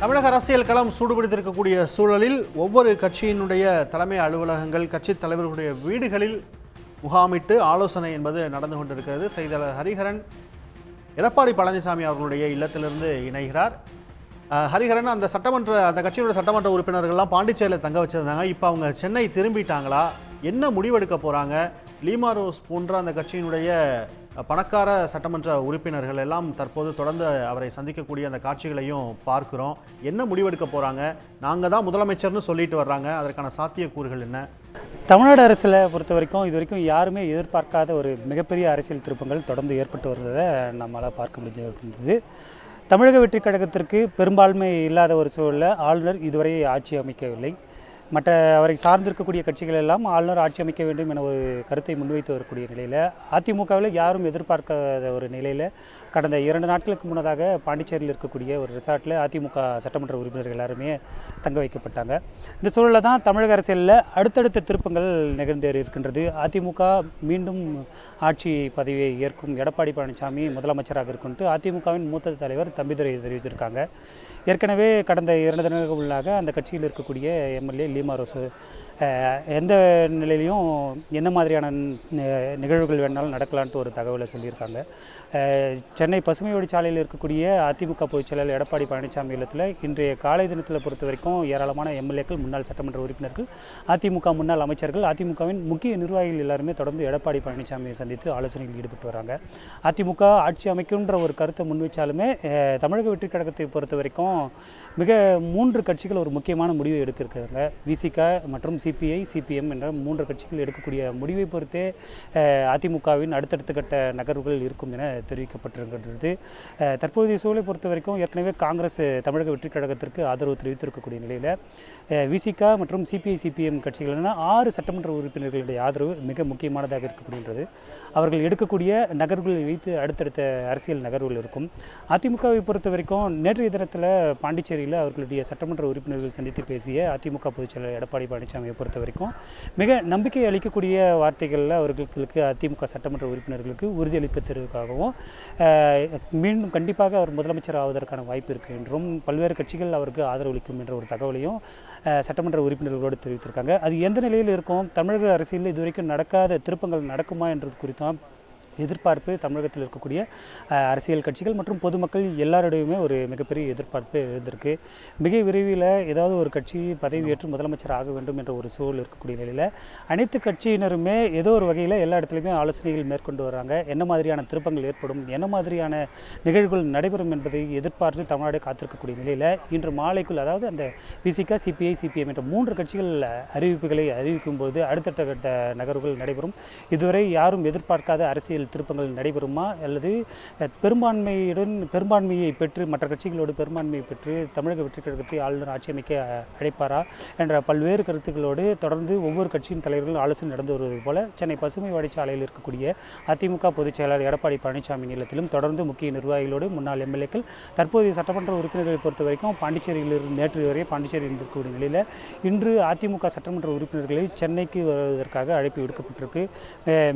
தமிழக அரசியல் களம் சூடுபிடித்திருக்கக்கூடிய சூழலில் ஒவ்வொரு கட்சியினுடைய தலைமை அலுவலகங்கள் கட்சி தலைவர்களுடைய வீடுகளில் முகாமிட்டு ஆலோசனை என்பது நடந்து கொண்டிருக்கிறது. செய்தியாளர் ஹரிஹரன் எடப்பாடி பழனிசாமி அவர்களுடைய இல்லத்திலிருந்து இணைகிறார். ஹரிஹரன், அந்த கட்சியினுடைய சட்டமன்ற உறுப்பினர்கள்லாம் பாண்டிச்சேரியில் தங்க வச்சிருந்தாங்க. இப்போ அவங்க சென்னை திரும்பிட்டாங்களா? என்ன முடிவெடுக்க போகிறாங்க? லீமா ரோஸ் போன்ற அந்த கட்சியினுடைய பணக்கார சட்டமன்ற உறுப்பினர்கள் எல்லாம் தற்போது தொடர்ந்து அவரை சந்திக்கக்கூடிய அந்த காட்சிகளையும் பார்க்கிறோம். என்ன முடிவெடுக்க போகிறாங்க? நாங்கள் தான் முதலமைச்சர்னு சொல்லிட்டு வர்றாங்க. அதற்கான சாத்தியக்கூறுகள் என்ன? தமிழ்நாடு அரசியலை பொறுத்த வரைக்கும் இது வரைக்கும் யாருமே எதிர்பார்க்காத ஒரு மிகப்பெரிய அரசியல் திருப்பங்கள் தொடர்ந்து ஏற்பட்டு வருவதை நம்மளால் பார்க்க முடிஞ்சிருந்தது. தமிழக வெற்றிக் கழகத்திற்கு பெரும்பான்மை இல்லாத ஒரு சூழலில் ஆளுநர் இதுவரை ஆட்சி அமைக்கவில்லை. மற்ற அவரை சார்ந்திருக்கக்கூடிய கட்சிகள் எல்லாம் ஆளுநர் ஆட்சி அமைக்க வேண்டும் என ஒரு கருத்தை முன்வைத்து வரக்கூடிய நிலையில் அதிமுகவில் யாரும் எதிர்பார்க்காத ஒரு நிலையில் கடந்த 2 நாட்களுக்கு முன்னதாக பாண்டிச்சேரியில் இருக்கக்கூடிய ஒரு ரிசார்ட்டில் அதிமுக சட்டமன்ற உறுப்பினர்கள் எல்லாருமே தங்க வைக்கப்பட்டாங்க. இந்த சூழலில் தான் தமிழக அரசியலில் அடுத்தடுத்த திருப்பங்கள் நிகழ்ந்தேறி இருக்கின்றது. அதிமுக மீண்டும் ஆட்சி பதவியை ஏற்கும் எடப்பாடி பழனிசாமி முதலமைச்சராக இருக்குன்ட்டு அதிமுகவின் மூத்த தலைவர் தம்பிதுரை தெரிவித்திருக்காங்க. ஏற்கனவே கடந்த 2 தினங்களுக்கு உள்ளாக அந்த கட்சியில் இருக்கக்கூடிய எம்எல்ஏ லீமா ரோஸ் எந்த நிலையிலையும் என்ன மாதிரியான நிகழ்வுகள் வேணாலும் நடக்கலான்ட்டு ஒரு தகவலை சொல்லியிருக்காங்க. சென்னை பசுமை வழிச்சாலையில் இருக்கக்கூடிய அதிமுக பொதுச் செயலாளர் எடப்பாடி பழனிசாமி இல்லத்தில் இன்றைய காலை தினத்தில் பொறுத்த வரைக்கும் ஏராளமான எம்எல்ஏக்கள், முன்னாள் சட்டமன்ற உறுப்பினர்கள், அதிமுக முன்னாள் அமைச்சர்கள், அதிமுகவின் முக்கிய நிர்வாகிகள் எல்லாருமே தொடர்ந்து எடப்பாடி பழனிசாமியை சந்தித்து ஆலோசனையில் ஈடுபட்டு வராங்க. அதிமுக ஆட்சி அமைக்கும்ன்ற ஒரு கருத்தை முன்வைச்சாலுமே தமிழக வெற்றிக் கழகத்தை பொறுத்த வரைக்கும் மிக 3 கட்சிகள் ஒரு முக்கியமான முடிவை எடுக்கிறாங்க. விசிக மற்றும் சிபிஐ, சிபிஎம் என்ற 3 கட்சிகள் எடுக்கக்கூடிய முடிவை பொறுத்தே அதிமுகவின் அடுத்தடுத்த கட்ட நகர்வுகள் இருக்கும் என தெரிவிக்கப்பட்டிருக்கின்றது. தற்போதைய சூழலை பொறுத்த வரைக்கும் ஏற்கனவே காங்கிரஸ் தமிழக வெற்றிக் கழகத்திற்கு ஆதரவு தெரிவித்திருக்கக்கூடிய நிலையில் விசிக மற்றும் சிபிஐ, சிபிஎம் கட்சிகள் 6 சட்டமன்ற உறுப்பினர்களுடைய ஆதரவு மிக முக்கியமானதாக இருக்கக்கூடியது. அவர்கள் எடுக்கக்கூடிய நகர்வுகளை வைத்து அடுத்தடுத்த அரசியல் நகர்வுகள் இருக்கும். அதிமுகவை பொறுத்த வரைக்கும் நேற்றைய தினத்தில் பாண்டிச்சேரியில் அவர்களுடைய சட்டமன்ற உறுப்பினர்கள் சந்தித்து பேசிய அதிமுக பொதுச் செயலாளர் எடப்பாடி பழனிசாமியை பொறுத்த வரைக்கும் மிக நம்பிக்கை அளிக்கக்கூடிய வார்த்தைகளில் அவர்களுக்கு அதிமுக சட்டமன்ற உறுப்பினர்களுக்கு உறுதியளிப்பதற்காகவும் மீண்டும் கண்டிப்பாக அவர் முதலமைச்சர் ஆவதற்கான வாய்ப்பு இருக்குது என்றும் பல்வேறு கட்சிகள் அவருக்கு ஆதரவளிக்கும் என்ற ஒரு தகவலையும் சட்டமன்ற உறுப்பினர்களோடு தெரிவித்திருக்காங்க. அது எந்த நிலையில் இருக்கும்? தமிழக அரசியலில் இதுவரைக்கும் நடக்காத திருப்பங்கள் நடக்குமா என்றது குறித்தும் எதிர்பார்ப்பு தமிழகத்தில் இருக்கக்கூடிய அரசியல் கட்சிகள் மற்றும் பொதுமக்கள் எல்லாருடையுமே ஒரு மிகப்பெரிய எதிர்பார்ப்பு எழுந்திருக்கு. மிக விரைவில் ஏதாவது ஒரு கட்சி பதவியேற்று முதலமைச்சர் ஆக வேண்டும் என்ற ஒரு சூழல் இருக்கக்கூடிய நிலையில் அனைத்து கட்சியினருமே ஏதோ ஒரு வகையில் எல்லா இடத்துலையுமே ஆலோசனைகள் மேற்கொண்டு வராங்க. என்ன மாதிரியான திருப்பங்கள் ஏற்படும், என்ன மாதிரியான நிகழ்வுகள் நடைபெறும் என்பதை எதிர்பார்த்து தமிழ்நாடு காத்திருக்கக்கூடிய நிலையில் இன்று மாலைக்குள், அதாவது அந்த விசிக, சிபிஐ, சிபிஎம் என்ற 3 கட்சிகள் அறிவிப்புகளை அறிவிக்கும் போது அடுத்தடுத்த கட்ட நகர்வுகள் நடைபெறும். இதுவரை யாரும் எதிர்பார்க்காத அரசியல் திருப்பங்கள் நடைபெறுமா அல்லது பெரும்பான்மையை பெற்று மற்ற கட்சிகளோடு பெரும்பான்மையை பெற்று தமிழக வெற்றிக் கழகத்தை ஆளுநர் ஆட்சி அமைக்க அழைப்பாரா என்ற பல்வேறு கருத்துக்களோடு தொடர்ந்து ஒவ்வொரு கட்சியின் தலைவர்கள் ஆலோசனை நடந்து வருவது போல சென்னை பசுமை வழிச்சாலையில் இருக்கக்கூடிய அதிமுக பொதுச் செயலாளர் எடப்பாடி பழனிசாமி நிலத்திலும் தொடர்ந்து முக்கிய நிர்வாகிகளோடு முன்னாள் எம்எல்ஏக்கள், தற்போதைய சட்டமன்ற உறுப்பினர்களை பொறுத்த வரைக்கும் பாண்டிச்சேரியிலிருந்து நேற்று வரை பாண்டிச்சேரியில் இருக்கக்கூடிய நிலையில் இன்று அதிமுக சட்டமன்ற உறுப்பினர்களை சென்னைக்கு வருவதற்காக அழைப்பு விடுக்கப்பட்டிருக்கு.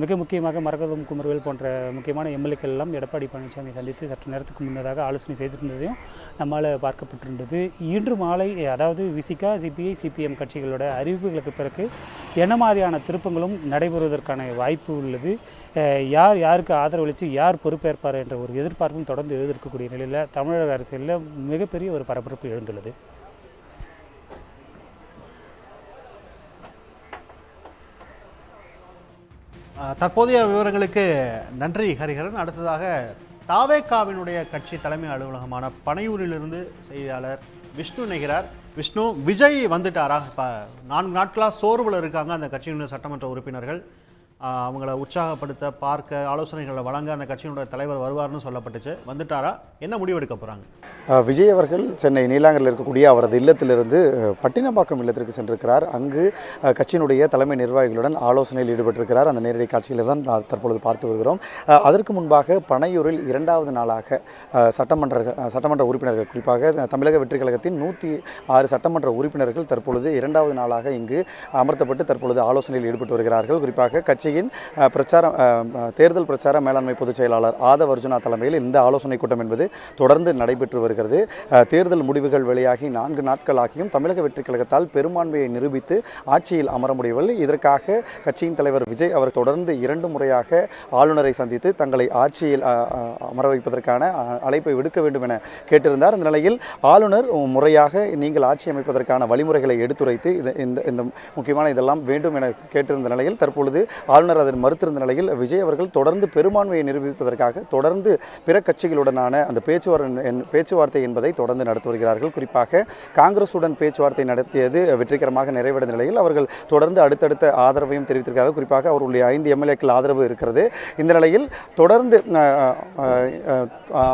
மிக முக்கியமாக மரகதம் குமரவேல் போன்ற முக்கியமான எம்எல்ஏக்கள் எல்லாம் எடப்பாடி பழனிசாமி சந்தித்து சற்று நேரத்துக்கு முன்னதாக ஆலோசனை செய்திருந்ததையும் நம்மால் பார்க்கப்பட்டிருந்தது. இன்று மாலை, அதாவது விசிக, சிபிஐ, சிபிஎம் கட்சிகளோட அறிவிப்புகளுக்கு பிறகு என்ன மாதிரியான திருப்பங்களும் நடைபெறுவதற்கான வாய்ப்பு உள்ளது, யார் யாருக்கு ஆதரவளித்து யார் பொறுப்பேற்பார் என்ற ஒரு எதிர்பார்ப்பும் தொடர்ந்து எழுதியிருக்கக்கூடிய நிலையில் தமிழக அரசியலில் மிகப்பெரிய ஒரு பரபரப்பு எழுந்துள்ளது. தற்போதைய விவரங்களுக்கு நன்றி ஹரிஹரன். அடுத்ததாக தாவேகாவினுடைய கட்சி தலைமை அலுவலகமான பனையூரிலிருந்து செய்தியாளர் விஷ்ணு இணைகிறார். விஷ்ணு, விஜய் வந்துட்டாரா? இப்போ 4 நாட்களாக சோர்வில் இருக்காங்க அந்த கட்சியினுடைய சட்டமன்ற உறுப்பினர்கள். அவங்கள உற்சாகப்படுத்த, பார்க்க, ஆலோசனைகளை வழங்க அந்த கட்சியினுடைய தலைவர் வருவார்னு சொல்லப்பட்டுச்சு. வந்துட்டாரா? என்ன முடிவெடுக்க போகிறாங்க? விஜய் அவர்கள் சென்னை நீலாங்கரில் இருக்கக்கூடிய அவரது இல்லத்திலிருந்து பட்டினப்பாக்கம் இல்லத்திற்கு சென்றிருக்கிறார். அங்கு கட்சியினுடைய தலைமை நிர்வாகிகளுடன் ஆலோசனையில் ஈடுபட்டிருக்கிறார். அந்த நேரடி காட்சியில் தான் தற்பொழுது பார்த்து வருகிறோம். அதற்கு முன்பாக பனையூரில் 2வது நாளாக சட்டமன்ற உறுப்பினர்கள், குறிப்பாக தமிழக வெற்றிக் கழகத்தின் 106 சட்டமன்ற உறுப்பினர்கள் தற்பொழுது 2வது நாளாக இங்கு அமர்த்தப்பட்டு தற்பொழுது ஆலோசனையில் ஈடுபட்டு வருகிறார்கள். குறிப்பாக கட்சி கட்சியின் தேர்தல் பிரச்சார மேலாண்மை பொதுச் செயலாளர் ஆதவ் அர்ஜுனா தலைமையில் இந்த ஆலோசனை கூட்டம் என்பது தொடர்ந்து நடைபெற்று வருகிறது. தேர்தல் முடிவுகள் வெளியாகி 4 நாட்கள் ஆகியும் தமிழக வெற்றிக் கழகத்தால் பெரும்பான்மையை நிரூபித்து ஆட்சியில் அமர முடியவில்லை. இதற்காக கட்சியின் தலைவர் விஜய் அவர் தொடர்ந்து 2 முறையாக ஆளுநரை சந்தித்து தங்களை ஆட்சியில் அமர வைப்பதற்கான அழைப்பை விடுக்க வேண்டும் என கேட்டிருந்தார். இந்த நிலையில் ஆளுநர் முறையாக நீங்கள் ஆட்சி அமைப்பதற்கான வழிமுறைகளை எடுத்துரைத்து இந்த முக்கியமான இதெல்லாம் வேண்டும் என கேட்டிருந்த நிலையில் தற்பொழுது ஆளுநர் அதை மறுத்திருந்த நிலையில் விஜய் அவர்கள் தொடர்ந்து பெரும்பான்மையை நிரூபிப்பதற்காக தொடர்ந்து பிற கட்சிகளுடனான அந்த பேச்சுவார்த்தை என்பதை தொடர்ந்து நடத்தி வருகிறார்கள். குறிப்பாக காங்கிரசுடன் பேச்சுவார்த்தை நடத்தியது வெற்றிகரமாக நிறைவடைந்த நிலையில் அவர்கள் தொடர்ந்து அடுத்தடுத்த ஆதரவையும் தெரிவித்திருக்கிறார்கள். குறிப்பாக அவர்களுடைய 5 எம்எல்ஏக்கள் ஆதரவு இருக்கிறது. இந்த நிலையில் தொடர்ந்து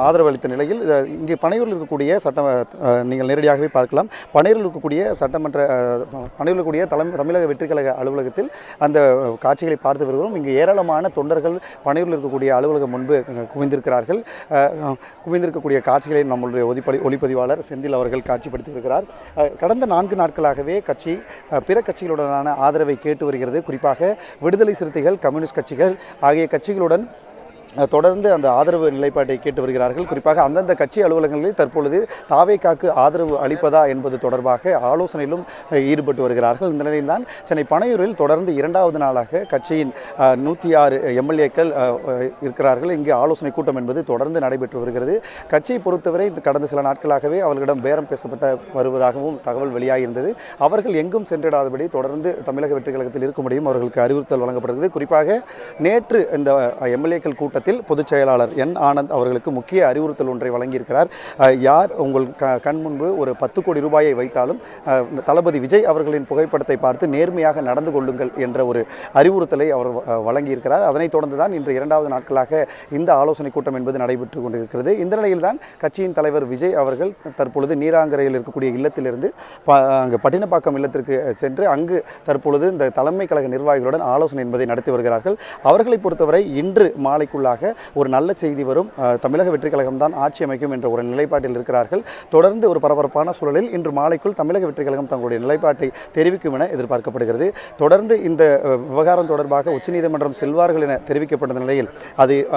ஆதரவு அளித்த நிலையில் இங்கே பனையூரில் இருக்கக்கூடிய நீங்கள் நேரடியாகவே பார்க்கலாம். பனையூரில் இருக்கக்கூடிய பனையூரில் இருக்கக்கூடிய தமிழக வெற்றிக் கழக அலுவலகத்தில் அந்த காட்சிகளை பார்த்து வருகிறோம். இங்கு ஏராளமான தொண்டர்கள் பனையூரில் இருக்கக்கூடிய அலுவலகம் முன்பு குவிந்திருக்கக்கூடிய காட்சிகளை நம்மளுடைய ஒளிப்பதிவாளர் செந்தில் அவர்கள் காட்சிப்படுத்தி வருகிறார். கடந்த 4 நாட்களாகவே கட்சி பிற கட்சிகளுடனான ஆதரவை கேட்டு வருகிறது. குறிப்பாக விடுதலை சிறுத்தைகள், கம்யூனிஸ்ட் கட்சிகள் ஆகிய கட்சிகளுடன் தொடர்ந்து அந்த ஆதரவு நிலைப்பாட்டை கேட்டு வருகிறார்கள். குறிப்பாக அந்தந்த கட்சி அலுவலகங்களில் தற்பொழுது தாவேக்காக்கு ஆதரவு அளிப்பதா என்பது தொடர்பாக ஆலோசனையிலும் ஈடுபட்டு வருகிறார்கள். இந்த நிலையில்தான் சென்னை பனையூரில் தொடர்ந்து 2வது நாளாக கட்சியின் 106 எம்எல்ஏக்கள் இருக்கிறார்கள். இங்கு ஆலோசனை கூட்டம் என்பது தொடர்ந்து நடைபெற்று வருகிறது. கட்சியை பொறுத்தவரை கடந்த சில நாட்களாகவே அவர்களிடம் பேரம் பேசப்பட்ட வருவதாகவும் தகவல் வெளியாகியிருந்தது. அவர்கள் எங்கும் சென்றிடாதபடி தொடர்ந்து தமிழக வெற்றிக் கழகத்தில் இருக்க முடியும் அவர்களுக்கு அறிவுறுத்தல் வழங்கப்படுகிறது. குறிப்பாக நேற்று இந்த எம்எல்ஏக்கள் கூட்டத்தில் பொதுச் செயலாளர் என் ஆனந்த் அவர்களுக்கு முக்கிய அறிவுறுத்தல் ஒன்றை வழங்கியிருக்கிறார். யார் உங்கள் கண் முன்பு ஒரு 10 கோடி ரூபாயை வைத்தாலும் தளபதி விஜய் அவர்களின் புகைப்படத்தை பார்த்து நேர்மையாக நடந்து கொள்ளுங்கள் என்ற ஒரு அறிவுறுத்தலை அவர் வழங்கியிருக்கிறார். அதனைத் தொடர்ந்துதான் இன்று 2வது நாட்களாக இந்த ஆலோசனை கூட்டம் என்பது நடைபெற்று கொண்டிருக்கிறது. இந்த நிலையில்தான் கட்சியின் தலைவர் விஜய் அவர்கள் தற்பொழுது நீராங்கரையில் இருக்கக்கூடிய இல்லத்திலிருந்து அங்கு பட்டினப்பாக்கம் இல்லத்திற்கு சென்று அங்கு தற்பொழுது இந்த தலைமை கழக நிர்வாகிகளுடன் ஆலோசனை என்பதை நடத்தி வருகிறார்கள். அவர்களை பொறுத்தவரை இன்று மாலைக்குள்ளாக ஒரு நல்ல செய்தி வரும், தமிழக வெற்றிக் கழகம் தான் ஆட்சி அமைக்கும் என்ற ஒரு நிலைப்பாட்டில் இருக்கிறார்கள். தொடர்ந்து ஒரு பரபரப்பான சூழலில் இன்று மாலைக்குள் தமிழக வெற்றிக் கழகம் தங்களுடைய நிலைப்பாட்டை தெரிவிக்கும் என எதிர்பார்க்கப்படுகிறது. தொடர்ந்து இந்த விவகாரம் தொடர்பாக உச்சநீதிமன்றம் செல்வார்கள் என தெரிவிக்கப்பட்ட நிலையில்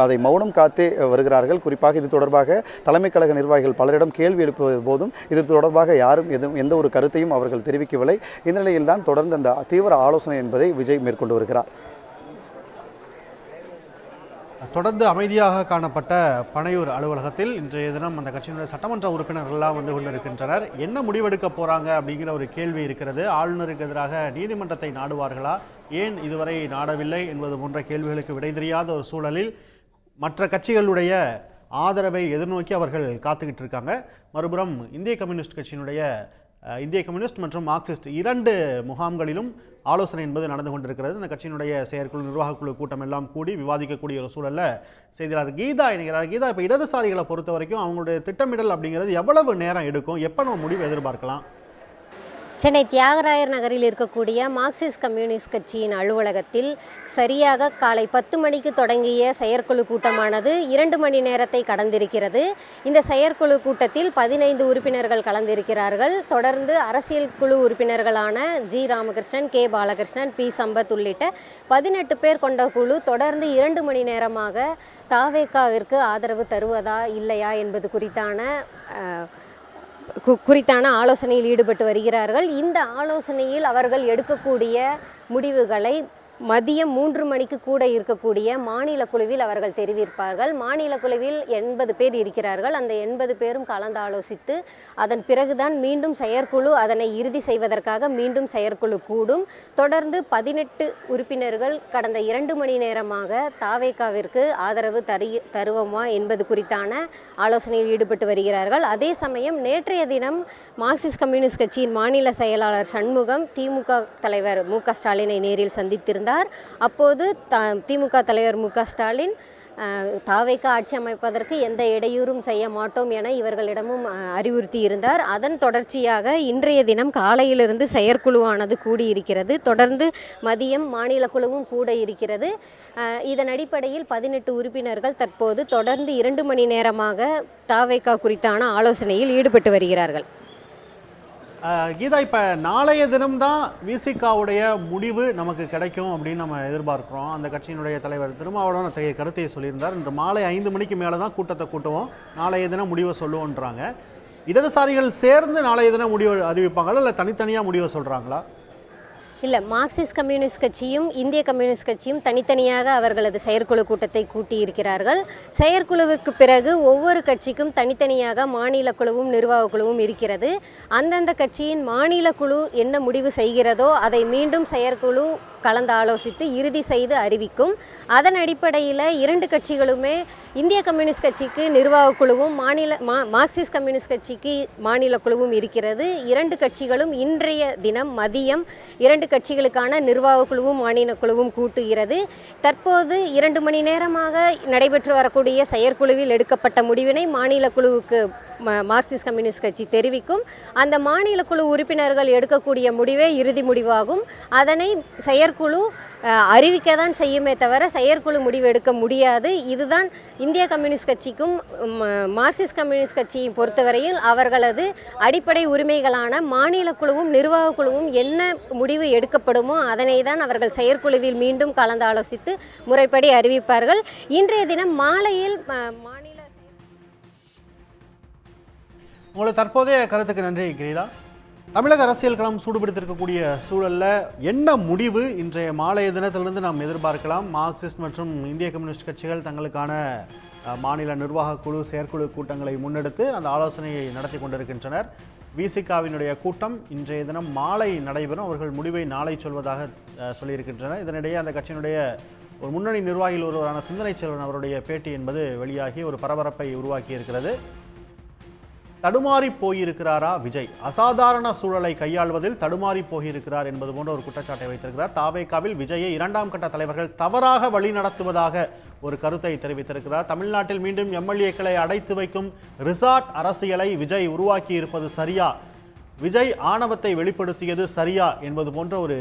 அதை மௌனம் காத்தே வருகிறார்கள். குறிப்பாக இது தொடர்பாக தலைமை கழக நிர்வாகிகள் பலரிடம் கேள்வி எழுப்புவது போதும் இது தொடர்பாக யாரும் எந்த ஒரு கருத்தையும் அவர்கள் தெரிவிக்கவில்லை. இந்த நிலையில்தான் தொடர்ந்து அந்த தீவிர ஆலோசனை என்பதை விஜய் மேற்கொண்டு வருகிறார். தொடர்ந்து அமைதியாக காணப்பட்ட பனையூர் அலுவலகத்தில் இன்றைய தினம் அந்த கட்சியினுடைய சட்டமன்ற உறுப்பினர்கள்லாம் வந்து கொண்டிருக்கின்றனர். என்ன முடிவெடுக்க போகிறாங்க அப்படிங்கிற ஒரு கேள்வி இருக்கிறது. ஆளுநருக்கு எதிராக நீதிமன்றத்தை நாடுவார்களா, ஏன் இதுவரை நாடவில்லை என்பது போன்ற கேள்விகளுக்கு விடை தெரியாத ஒரு சூழலில் மற்ற கட்சிகளுடைய ஆதரவை எதிர்நோக்கி அவர்கள் காத்துக்கிட்டு இருக்காங்க. மறுபுறம் இந்திய கம்யூனிஸ்ட் மற்றும் மார்க்சிஸ்ட் 2 முகாம்களிலும் ஆலோசனை என்பது நடந்து கொண்டிருக்கிறது. இந்த கட்சியினுடைய செயற்குழு நிர்வாகக்குழு கூட்டம் எல்லாம் கூடி விவாதிக்கக்கூடிய ஒரு சூழலில் செய்தியாளர் கீதா இணைகிறார். கீதா, இப்போ இடதுசாரிகளை பொறுத்த வரைக்கும் அவங்களுடைய திட்டமிடல் அப்படிங்கிறது எவ்வளவு நேரம் எடுக்கும், எப்போ நம்ம முடிவு எதிர்பார்க்கலாம்? சென்னை தியாகராயர் நகரில் இருக்கக்கூடிய மார்க்சிஸ்ட் கம்யூனிஸ்ட் கட்சியின் அலுவலகத்தில் சரியாக காலை 10 மணிக்கு தொடங்கிய செயற்குழு கூட்டமானது 2 மணி நேரத்தை கடந்திருக்கிறது. இந்த செயற்குழு கூட்டத்தில் 15 உறுப்பினர்கள் கலந்திருக்கிறார்கள். தொடர்ந்து அரசியல் குழு உறுப்பினர்களான G Ramakrishnan, K Balakrishnan, P Sampath உள்ளிட்ட 18 பேர் கொண்ட குழு தொடர்ந்து 2 மணி நேரமாக தாவேகாவிற்கு ஆதரவு தருவதா இல்லையா என்பது குறித்தான ஆலோசனையில் ஈடுபட்டு வருகிறார்கள். இந்த ஆலோசனையில் அவர்கள் எடுக்கக்கூடிய முடிவுகளை மதியம் 3 மணிக்கு கூட இருக்கக்கூடிய மாநில குழுவில் அவர்கள் தெரிவிப்பார்கள். மாநில குழுவில் 80 பேர் இருக்கிறார்கள். அந்த 80 பேரும் கலந்து ஆலோசித்து அதன் பிறகுதான் மீண்டும் செயற்குழு அதனை இறுதி செய்வதற்காக மீண்டும் செயற்குழு கூடும். தொடர்ந்து 18 உறுப்பினர்கள் கடந்த 2 மணி நேரமாக தாவேகாவிற்கு ஆதரவு தருவோமா என்பது குறித்தான ஆலோசனையில் ஈடுபட்டு வருகிறார்கள். அதே சமயம் நேற்றைய தினம் மார்க்சிஸ்ட் கம்யூனிஸ்ட் கட்சியின் மாநில செயலாளர் சண்முகம் திமுக தலைவர் மு.க. ஸ்டாலினை நேரில் சந்தித்திருந்தார். அப்போது திமுக தலைவர் மு.க. ஸ்டாலின் தாவேகா ஆட்சி அமைப்பதற்கு எந்த இடையூறும் செய்ய மாட்டோம் என இவர்களிடமும் அறிவுறுத்தி இருந்தார். அதன் தொடர்ச்சியாக இன்றைய தினம் காலையிலிருந்து செயற்குழுவானது கூடியிருக்கிறது. தொடர்ந்து மதியம் மாநில குழுவும் கூட இருக்கிறது. இதன் அடிப்படையில் 18 உறுப்பினர்கள் தற்போது தொடர்ந்து 2 மணி நேரமாக தாவேகா குறித்தான ஆலோசனையில் ஈடுபட்டு வருகிறார்கள். கீதா, இப்போ நாளைய தினம்தான் விசிகாவுடைய முடிவு நமக்கு கிடைக்கும் அப்படின்னு நம்ம எதிர்பார்க்குறோம். அந்த கட்சியினுடைய தலைவர் திருமாவளவன் அத்தகைய கருத்தை சொல்லியிருந்தார். இன்று மாலை 5 மணிக்கு மேலே தான் கூட்டத்தை கூட்டுவோம், நாளைய தினம் முடிவை சொல்லுவோன்றாங்க. இடதுசாரிகள் சேர்ந்து நாளைய தினம் முடிவு அறிவிப்பாங்களா, இல்லை தனித்தனியாக முடிவை சொல்கிறாங்களா? இல்லை, மார்க்சிஸ்ட் கம்யூனிஸ்ட் கட்சியும் இந்திய கம்யூனிஸ்ட் கட்சியும் தனித்தனியாக அவர்களது செயற்குழு கூட்டத்தை கூட்டியிருக்கிறார்கள். செயற்குழுவிற்கு பிறகு ஒவ்வொரு கட்சிக்கும் தனித்தனியாக மாநில குழுவும் நிர்வாக குழுவும் இருக்கிறது. அந்தந்த கட்சியின் மாநில குழு என்ன முடிவு செய்கிறதோ அதை மீண்டும் செயற்குழு கலந்து ஆலோசித்து இறுதி செய்து அறிவிக்கும். அதன் அடிப்படையில் 2 கட்சிகளுமே இந்திய கம்யூனிஸ்ட் கட்சிக்கு நிர்வாக குழுவும் மார்க்சிஸ்ட் கம்யூனிஸ்ட் கட்சிக்கு மாநில குழுவும் இருக்கிறது. 2 கட்சிகளும் இன்றைய தினம் மதியம் 2 கட்சிகளுக்கான நிர்வாக குழுவும் மாநில குழுவும் கூட்டுகிறது. தற்போது 2 மணி நேரமாக நடைபெற்று வரக்கூடிய செயற்குழுவில் எடுக்கப்பட்ட முடிவினை மாநில குழுவுக்கு மார்க்சிஸ்ட் கம்யூனிஸ்ட் கட்சி தெரிவிக்கும். அந்த மாநில குழு உறுப்பினர்கள் எடுக்கக்கூடிய முடிவே இறுதி முடிவாகும். அதனை செயற்குழு அறிவிக்க தான் செய்யுமே தவிர செயற்குழு முடிவு எடுக்க முடியாது. இதுதான் இந்திய கம்யூனிஸ்ட் கட்சிக்கும் மார்க்சிஸ்ட் கம்யூனிஸ்ட் கட்சியை பொறுத்தவரையில் அவர்களது அடிப்படை உரிமைகளான மாநில குழுவும் நிர்வாக குழுவும் என்ன முடிவு எடுக்கப்படுமோ அதனை தான் அவர்கள் செயற்குழுவில் மீண்டும் கலந்து ஆலோசித்து முறைப்படி அறிவிப்பார்கள். இன்றைய தினம் மாலையில் மாநில உங்களுக்கு தற்போதைய கருத்துக்கு நன்றி கிரீதா. தமிழக அரசியல் களம் சூடுபிடித்திருக்கக்கூடிய சூழலில் என்ன முடிவு இன்றைய மாலைய தினத்திலிருந்து நாம் எதிர்பார்க்கலாம்? மார்க்சிஸ்ட் மற்றும் இந்திய கம்யூனிஸ்ட் கட்சிகள் தங்களுக்கான மாநில நிர்வாக குழு செயற்குழு கூட்டங்களை முன்னெடுத்து அந்த ஆலோசனையை நடத்தி கொண்டிருக்கின்றனர். விசிகாவினுடைய கூட்டம் இன்றைய தினம் மாலை நடைபெறும். அவர்கள் முடிவை நாளை சொல்வதாக சொல்லியிருக்கின்றனர். இதனிடையே அந்த கட்சியினுடைய ஒரு முன்னணி நிர்வாகிகள் ஒருவரான சிந்தனை செல்வன் அவருடைய பேட்டி என்பது வெளியாகி ஒரு பரபரப்பை உருவாக்கி இருக்கிறது. தடுமாறி போயிருக்கிறாரா விஜய்? அசாதாரண சூழலை கையாள்வதில் தடுமாறி போயிருக்கிறார் என்பது போன்ற ஒரு குற்றச்சாட்டை வைத்திருக்கிறார். தாவேகாவில் விஜயை 2ஆம் கட்ட தலைவர்கள் தவறாக வழிநடத்துவதாக ஒரு கருத்தை தெரிவித்திருக்கிறார். தமிழ்நாட்டில் மீண்டும் எம்எல்ஏக்களை அடைத்து வைக்கும் ரிசார்ட் அரசியலை விஜய் உருவாக்கி இருப்பது சரியா, விஜய் ஆணவத்தை வெளிப்படுத்தியது சரியா என்பது போன்ற ஒரு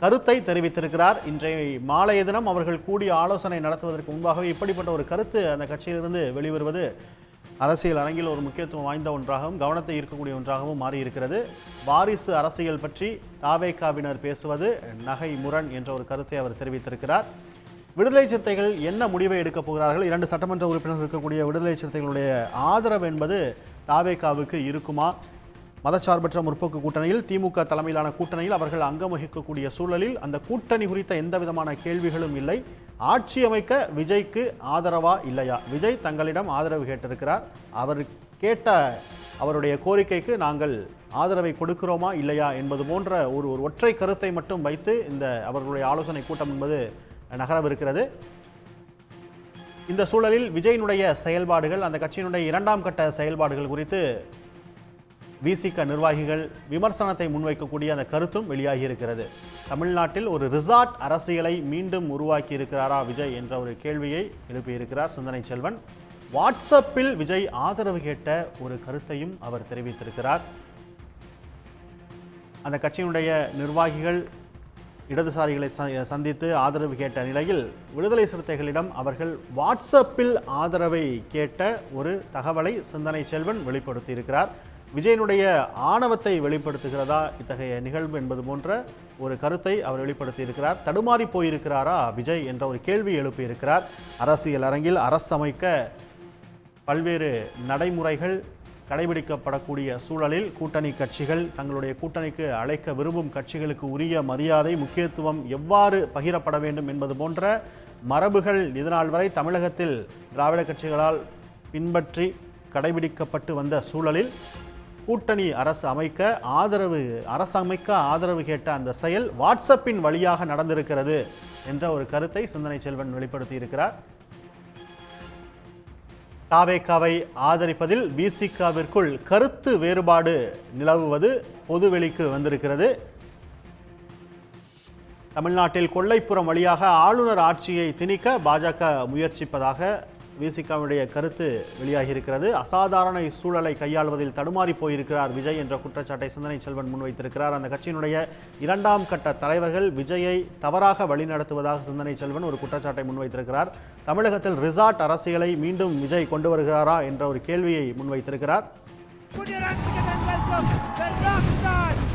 கருத்தை தெரிவித்திருக்கிறார். இன்றைய மாலைய தினம் அவர்கள் கூடிய ஆலோசனை நடத்துவதற்கு முன்பாகவே இப்படிப்பட்ட ஒரு கருத்து அந்த கட்சியிலிருந்து வெளிவருவது அரசியல் அரங்கில் ஒரு முக்கியத்துவம் வாய்ந்த ஒன்றாகவும் கவனத்தை ஈர்க்கக்கூடிய ஒன்றாகவும் மாறியிருக்கிறது. வாரிசு அரசியல் பற்றி தாவேகாவினர் பேசுவது நகை முரண் என்ற ஒரு கருத்தை அவர் தெரிவித்திருக்கிறார். விடுதலை சிறுத்தைகள் என்ன முடிவை எடுக்கப் போகிறார்கள்? 2 சட்டமன்ற உறுப்பினர்கள் இருக்கக்கூடிய விடுதலை சிறுத்தைகளுடைய ஆதரவு என்பது தாவேகாவுக்கு இருக்குமா? மதச்சார்பற்ற முற்போக்கு கூட்டணியில் திமுக தலைமையிலான கூட்டணியில் அவர்கள் அங்கம் வகிக்கக்கூடிய சூழலில் அந்த கூட்டணி குறித்த எந்த விதமான கேள்விகளும் இல்லை. ஆட்சி அமைக்க விஜய்க்கு ஆதரவா இல்லையா? விஜய் தங்களிடம் ஆதரவு கேட்டிருக்கிறார். அவர் கேட்ட அவருடைய கோரிக்கைக்கு நாங்கள் ஆதரவை கொடுக்கிறோமா இல்லையா என்பது போன்ற ஒரு ஒற்றை கருத்தை மட்டும் வைத்து இந்த அவர்களுடைய ஆலோசனை கூட்டம் என்பது நகரவிருக்கிறது. இந்த சூழலில் விஜயினுடைய செயல்பாடுகள், அந்த கட்சியினுடைய 2ஆம் கட்ட செயல்பாடுகள் குறித்து விசிக நிர்வாகிகள் விமர்சனத்தை முன்வைக்கக்கூடிய அந்த கருத்தும் வெளியாகி இருக்கிறது. தமிழ்நாட்டில் ஒரு ரிசார்ட் அரசியலை மீண்டும் உருவாக்கி இருக்கிறாரா விஜய் என்ற ஒரு கேள்வியை எழுப்பியிருக்கிறார் சிந்தனை செல்வன். வாட்ஸ்அப்பில் விஜய் ஆதரவு கேட்ட ஒரு கருத்தையும் அவர் தெரிவித்திருக்கிறார். அந்த கட்சியினுடைய நிர்வாகிகள் இடதுசாரிகளை சந்தித்து ஆதரவு கேட்ட நிலையில் விடுதலை சிறுத்தைகளிடம் அவர்கள் வாட்ஸ்அப்பில் ஆதரவை கேட்ட ஒரு தகவலை சிந்தனை செல்வன் வெளிப்படுத்தியிருக்கிறார். விஜயனுடைய ஆணவத்தை வெளிப்படுத்துகிறதா இத்தகைய நிகழ்வு என்பது போன்ற ஒரு கருத்தை அவர் வெளிப்படுத்தியிருக்கிறார். தடுமாறி போயிருக்கிறாரா விஜய் என்ற ஒரு கேள்வி எழுப்பியிருக்கிறார். அரசியல் அரங்கில் அரசமைக்க பல்வேறு நடைமுறைகள் கடைபிடிக்கப்படக்கூடிய சூழலில் கூட்டணி கட்சிகள் தங்களுடைய கூட்டணிக்கு அழைக்க விரும்பும் கட்சிகளுக்கு உரிய மரியாதை முக்கியத்துவம் எவ்வாறு பகிரப்பட வேண்டும் என்பது போன்ற மரபுகள் இதுநாள் வரை தமிழகத்தில் திராவிட கட்சிகளால் பின்பற்றி கடைபிடிக்கப்பட்டு வந்த சூழலில் கூட்டணி அரசு அமைக்க ஆதரவு கேட்ட அந்த செயல் வாட்ஸ்அப்பின் வழியாக நடந்திருக்கிறது என்ற ஒரு கருத்தை சிந்தனை செல்வன் வெளிப்படுத்தியிருக்கிறார். தாவேகாவை ஆதரிப்பதில் விசிகாவிற்குள் கருத்து வேறுபாடு நிலவுவது பொதுவெளிக்கு வந்திருக்கிறது. தமிழ்நாட்டில் கொல்லைப்புறம் வழியாக ஆளுநர் ஆட்சியை திணிக்க பாஜக முயற்சிப்பதாக விசிகாவுடைய கருத்து வெளியாகியிருக்கிறது. அசாதாரண சூழலை கையாள்வதில் தடுமாறி போயிருக்கிறார் விஜய் என்ற குற்றச்சாட்டை சிந்தனை செல்வன் முன்வைத்திருக்கிறார். அந்த கட்சியினுடைய 2ஆம் கட்ட தலைவர்கள் விஜயை தவறாக வழிநடத்துவதாக சிந்தனை செல்வன் ஒரு குற்றச்சாட்டை முன்வைத்திருக்கிறார். தமிழகத்தில் ரிசார்ட் அரசியலை மீண்டும் விஜய் கொண்டு வருகிறாரா என்ற ஒரு கேள்வியை முன்வைத்திருக்கிறார். welcome the rock stars